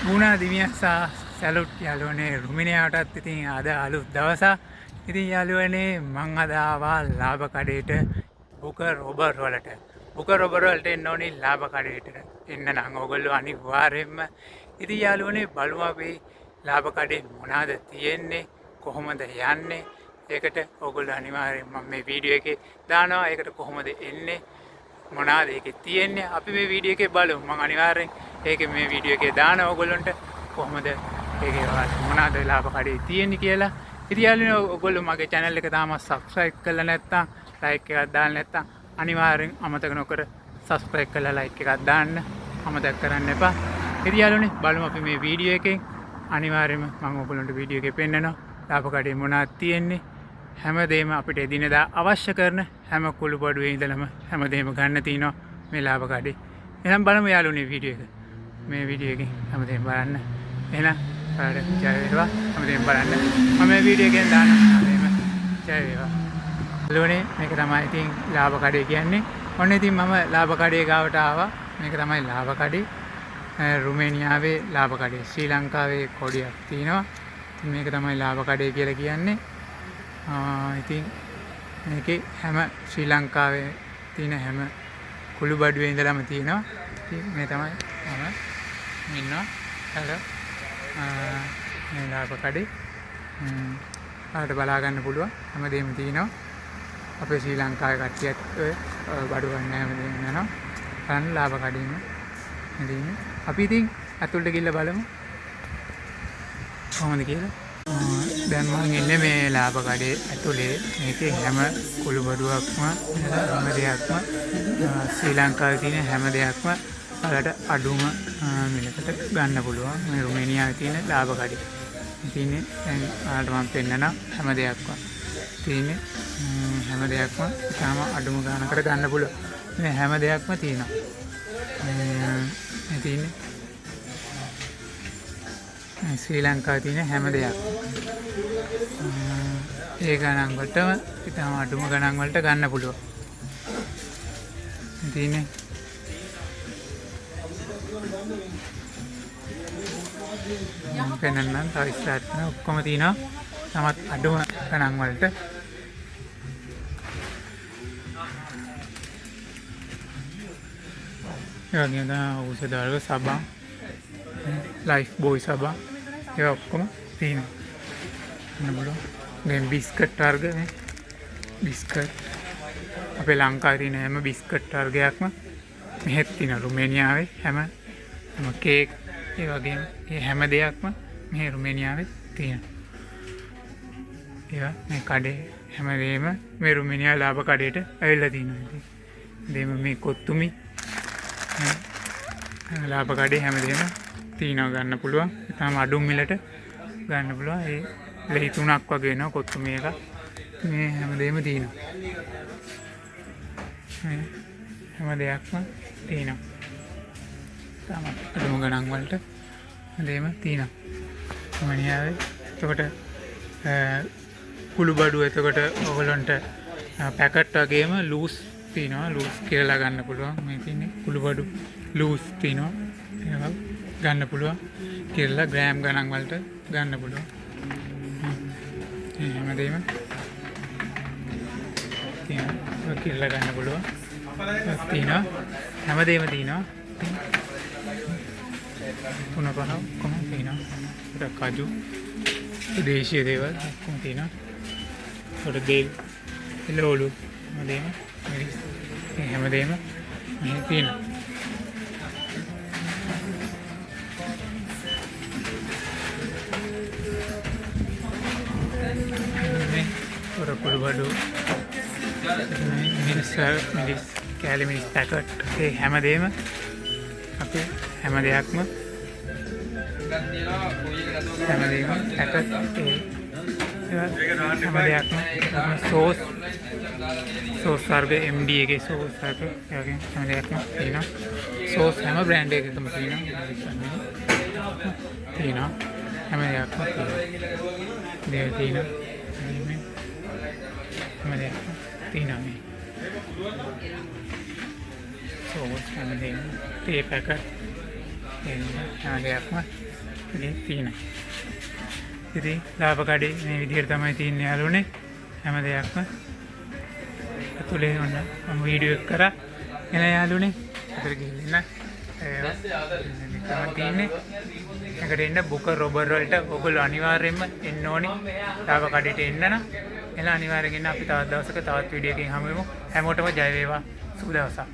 මුණා දිවියස්සා salute යාළුවනේ රුමිනියාවටත් ඉතින් අද අලුත් දවසක්. ඉතින් යාළුවනේ මං අද ආවා ලාභ කඩේට බුක රොබර් වලට. බුක රොබර් වලට එන්න ඕනේ ලාභ කඩේට. එන්න නම් ඔයගොල්ලෝ අනිවාර්යයෙන්ම ඉතින් යාළුවනේ බලමු අපි ලාභ කඩේ මොනවාද තියෙන්නේ කොහොමද යන්නේ. ඒකට ඔයගොල්ලෝ අනිවාර්යයෙන් මම මේ වීඩියෝ එකේ දානවා. ඒකට කොහොමද එන්නේ මොනවාද ඒකේ තියෙන්නේ අපි මේ වීඩියෝ එකේ බලමු. මම අනිවාර්යෙන් ඒකේ මේ වීඩියෝ එකේ දාන ඕගොල්ලන්ට කොහොමද ඒකේ මොනවාද ලාභ කඩේ තියෙන්නේ කියලා. ඉතින් යාළුවනේ ඔයගොල්ලෝ මගේ channel එක තාම subscribe කරලා නැත්නම් like එකක් දාන්න නැත්නම් අනිවාර්යෙන් අමතක නොකර subscribe කරලා like එකක් දාන්න අමතක කරන්න එපා. ඉතින් යාළුවනේ බලමු අපි මේ වීඩියෝ එකෙන් අනිවාර්යයෙන්ම මම ඔයගොල්ලන්ට වීඩියෝ එකේ පෙන්නනවා ලාභ කඩේ මොනවද තියෙන්නේ හැමදේම අපිට එදිනෙදා අවශ්‍ය කරන හැම කුළු බඩුවේ ඉඳලම හැමදේම ගන්න තියෙනවා මේ ලාභ කඩේ. එහෙනම් බලමු යාළුවනේ වීඩියෝ එක. මේ වීඩියෝ එකෙන් හැමදේම බලන්න. එහෙනම් ඔයාලට ජය වේවා. හැමදේම බලන්න. මම මේ වීඩියෝ එකෙන් දාන හැමදේම ජය වේවා. යාළුවනේ මේක තමයි ඉතින් ලාභ කඩේ කියන්නේ. ඔන්න ඉතින් මම ලාභ කඩේ ගාවට ආවා. මේක තමයි ලාභ කඩේ. රුමේනියාවේ ලාභ කඩේ. ශ්‍රී ලංකාවේ කොඩියක් තියෙනවා. ඉතින් මේක තමයි ලාභ කඩේ කියලා කියන්නේ. ඉතින් මේකේ හැම ශ්‍රී ලංකාවේ තියෙන හැම කුළු බඩුවේ ඉඳලම තියෙනවා. ඉතින් මේ තමයි මම ඉන්නවා. හලෝ මේ ලාභ කඩේ ආට බලා ගන්න පුළුවන් හැමදේම තියෙනවා. අපේ ශ්‍රී ලංකාවේ කට්ටියත් ඔය බඩු ගන්න හැමදේම යනවා. බලන්න ලාභ කඩේම ඉතින් අපි ඉතින් අතුල්ට ගිහිල්ලා බලමු කොහොමද කියලා. දැන් මම ඉන්නේ මේ ලාභ කඩේ ඇතුලේ. මේකේ හැම කුළු බඩුවක්ම හැම දෙයක්ම ශ්‍රී ලංකාවේ තියෙන හැම දෙයක්ම ඔයාලට අඩුම මිලකට ගන්න පුළුවන්. මේ රුමේනියාවේ තියෙන ලාභ කඩේ. ඉතින් දැන් ඔයාලට මම පෙන්නන හැම දෙයක්ම තියෙන්නේ හැම දෙයක්ම තාම අඩුම ගානකට ගන්න පුළුවන්. මේ හැම දෙයක්ම තියෙනවා. මේ තියෙන්නේ ශ්‍රී ලංකාවේ තියෙන හැම දෙයක් ඒ ගණන් වලටම ඉතාලම අඩුම ගණන් වලට ගන්න පුළුවන්. තියෙන්නේ පෙන්නන්නම් තව ඉස්සරහට ඔක්කොම තියෙනවා තමත් අඩුම ගණන් වලට. ඒ වගේම තමයි ඖෂධ සබන් ලයිෆ් බෝයි සබන් ඒවා ඔක්කොම තියෙනවා. දැන් බිස්කට් වර්ග බිස්කට් අපේ ලංකාවේ තියෙන හැම බිස්කට් වර්ගයක්ම මෙහෙත් තියෙනවා. රුමේනියාවේ හැම කේක් ඒ වගේම මේ හැම දෙයක්ම මේ රුමේනියාවේ තියෙනවා. ඒවා මේ කඩේ හැමදේම මේ රුමේනියා ලාභ කඩේට ඇවිල්ලා තියෙනවා. ඉතින් මේ කොත්තුමි ලාභ කඩේ හැමදේම තියෙනවා ගන්න පුළුවන්. තාම අඩු මිලට ගන්න පුළුවන්. ඒ ලෙහි තුනක් වගේ වෙනවා කොත්තුමි එක. මේ හැමදේම තියෙනවා. හැම දෙයක්ම තියෙනවා. තාම අඩුම ගණන් වලට හැමදේම තියෙනවා. රුමේනියාවේ එතකොට කුළු බඩුව එතකොට ඔයගලන්ට පැකට් වගේම ලූස් තියෙනවා. ලූස් කියලා ගන්න පුළුවන්. මේ තියෙන්නේ කුළු බඩු ලූස් තියෙනවා. ඒවා ගන්න පුළුවන් කියලා ග්‍රෑම් ගණන් වලට ගන්න පුළුවන්. හැමදේම තියෙනවා කියලා ගන්න පුළුවන්. තියෙනවා හැමදේම තියෙනවා. තුන පහ ඔක්කොම තියෙනවා. ඒක කජු දේශීය දේවල් ඔක්කොම තියෙනවා. ඒකට දෙල් එළවලු හැමදේම හැමදේම මේ තියෙනවා. කුළු බඩු මිරිස් කෑලි මිරිස් පැකට් ඒ හැමදේම අපි හැම දෙයක්ම පැකට් හැම දෙයක්ම සෝස් වර්ග MD එකේ සෝස් වර්ග ඒ වගේ හැම දෙයක්ම තියෙනවා. සෝස් හැම බ්‍රෑන්ඩ් එකකම තියෙනවා. හැම දෙයක්ම තියෙනවා. හැම දෙයක්ම තියෙනවා මේ සෝස් හැමදේම තේ පැකට් හැම දෙයක්ම ඉතින් තියෙනවා. ඉතින් ලාභ කඩේ මේ විදිහට තමයි තියෙන්නේ යාළුවනේ. හැම දෙයක්ම ඇතුලේ ඔන්න මම වීඩියෝ එක කරා එන යාළුවනේ. අතට ගිහින් තමයි තියෙන්නේ. එකට එන්න බුකර් රොබර් වලට ඔයගොල්ලෝ අනිවාර්යයෙන්ම එන්න ඕනි. ලාභ කඩේට එන්න නම් එලා අනිවාර්යයෙන් අපි තවත් දවසක තවත් වීඩියෝ එකකින් හමු වෙමු. හැමෝටම ජය වේවා. සුබ දවසක්.